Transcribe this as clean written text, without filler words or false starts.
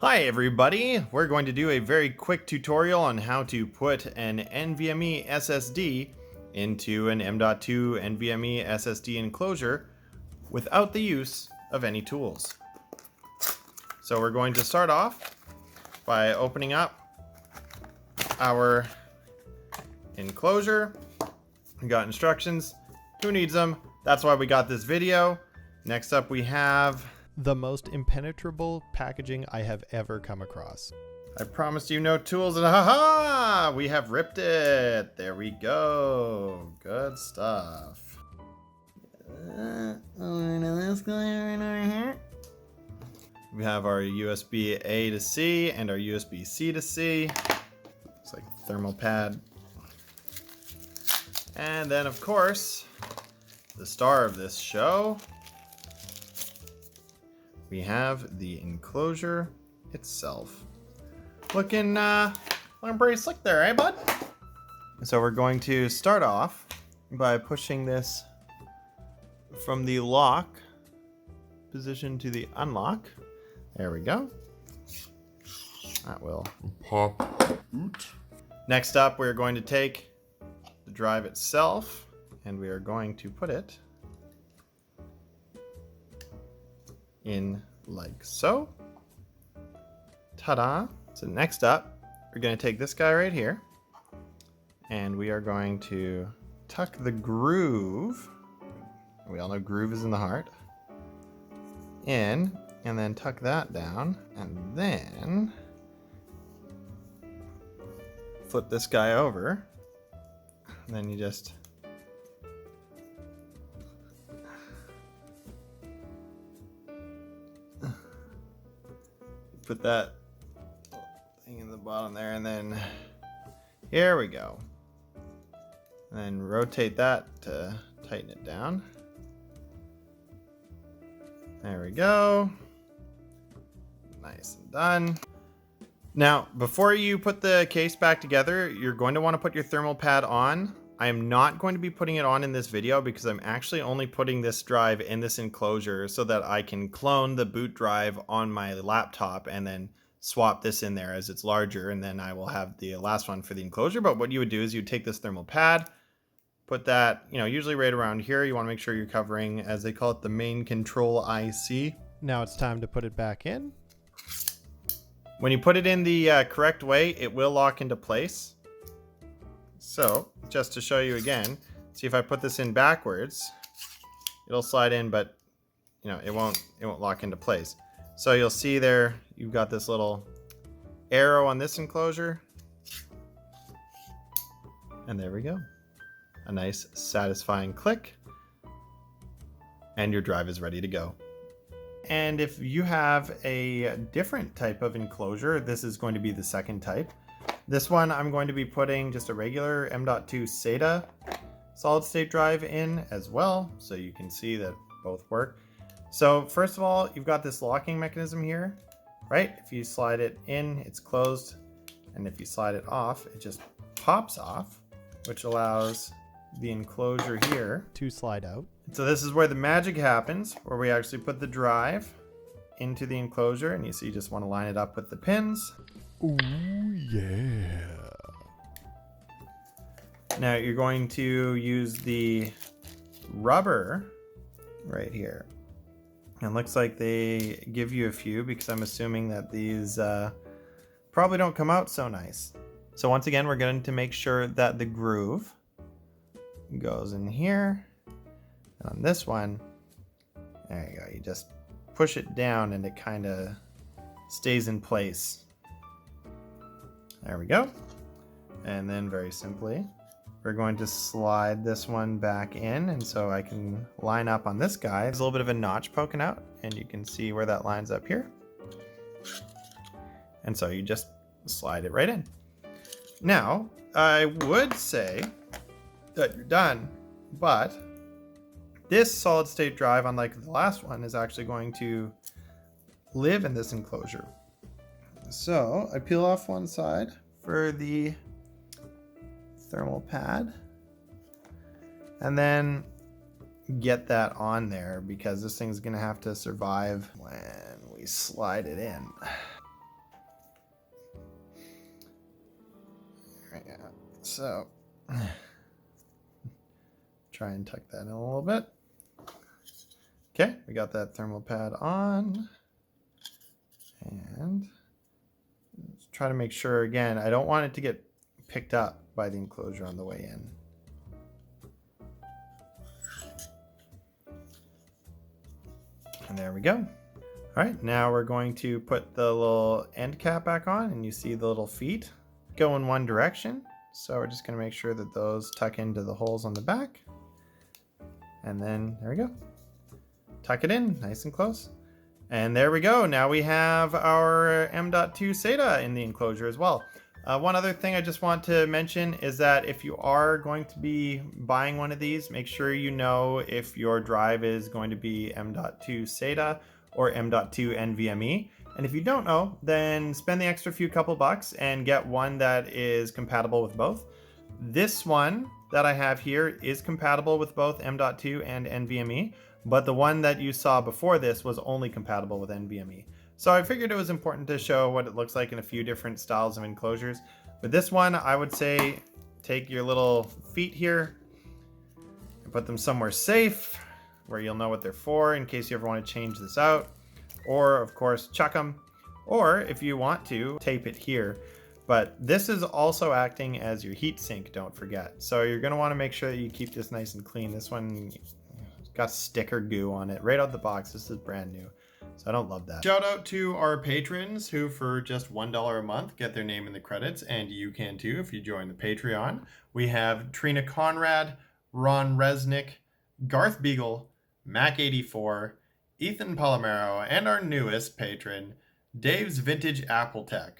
Hi everybody, we're going to do a very quick tutorial on how to put an NVMe SSD into an M.2 NVMe SSD enclosure without the use of any tools. So we're going to start off by opening up our enclosure. We got instructions. Who needs them? That's why we got this video. Next up we have the most impenetrable packaging I have ever come across. I promised you no tools, and haha! We have ripped it. There we go. Good stuff. We have our USB A to C and our USB C to C. Looks like a thermal pad. And then, of course, the star of this show, we have the enclosure itself. Looking pretty slick there, eh, bud? So we're going to start off by pushing this from the lock position to the unlock. There we go. That will pop out. Next up, we're going to take the drive itself and we are going to put it in like so. Ta-da! So next up, we're going to take this guy right here and we are going to tuck the groove. We all know groove is in the heart. In, and then tuck that down, and then flip this guy over. And then you just put that thing in the bottom there, and then here we go. And then rotate that to tighten it down. There we go. Nice and done. Now, before you put the case back together, you're going to want to put your thermal pad on. I am not going to be putting it on in this video because I'm actually only putting this drive in this enclosure so that I can clone the boot drive on my laptop and then swap this in there as it's larger, and then I will have the last one for the enclosure. But what you would do is you would take this thermal pad, put that, usually right around here. You want to make sure you're covering, as they call it, the main control IC. Now it's time to put it back in. When you put it in the correct way, it will lock into place. So, just to show you again, see if I put this in backwards, it'll slide in, but it won't lock into place. So you'll see there, you've got this little arrow on this enclosure. And there we go. A nice satisfying click. And your drive is ready to go. And if you have a different type of enclosure, this is going to be the second type. This one I'm going to be putting just a regular M.2 SATA solid state drive in as well, so you can see that both work. So first of all, you've got this locking mechanism here, right? If you slide it in, it's closed, and if you slide it off, it just pops off, which allows the enclosure here to slide out. So this is where the magic happens, where we actually put the drive into the enclosure, and you see you just want to line it up with the pins. Ooh, yeah. Now you're going to use the rubber right here. And it looks like they give you a few because I'm assuming that these probably don't come out so nice. So once again, we're going to make sure that the groove goes in here. And on this one, there you go. You just push it down and it kind of stays in place. There we go. And then very simply, we're going to slide this one back in, and so I can line up on this guy. There's a little bit of a notch poking out, and you can see where that lines up here. And so you just slide it right in. Now, I would say that you're done, but this solid state drive, unlike the last one, is actually going to live in this enclosure. So I peel off one side for the thermal pad and then get that on there because this thing's gonna have to survive when we slide it in. Yeah, so try and tuck that in a little bit. Okay, we got that thermal pad on. And let's try to make sure, again, I don't want it to get picked up by the enclosure on the way in. And there we go. All right, now we're going to put the little end cap back on, and you see the little feet go in one direction. So we're just gonna make sure that those tuck into the holes on the back. And then there we go. Tuck it in nice and close. And there we go. Now we have our M.2 SATA in the enclosure as well. One other thing I just want to mention is that if you are going to be buying one of these, make sure you know if your drive is going to be M.2 SATA or M.2 NVMe. And if you don't know, then spend the extra few couple bucks and get one that is compatible with both. This one that I have here is compatible with both M.2 and NVMe, but the one that you saw before this was only compatible with NVMe. So I figured it was important to show what it looks like in a few different styles of enclosures. But this one, I would say, take your little feet here and put them somewhere safe where you'll know what they're for in case you ever want to change this out. Or, of course, chuck them. Or, if you want to, tape it here. But this is also acting as your heat sink, don't forget. So you're going to want to make sure that you keep this nice and clean. This one got sticker goo on it right out the box. This is brand new. So I don't love that. Shout out to our patrons who for just $1 a month get their name in the credits, and you can too if you join the Patreon. We have Trina Conrad, Ron Resnick, Garth Beagle, Mac84, Ethan Palomero, and our newest patron, Dave's Vintage Apple Tech.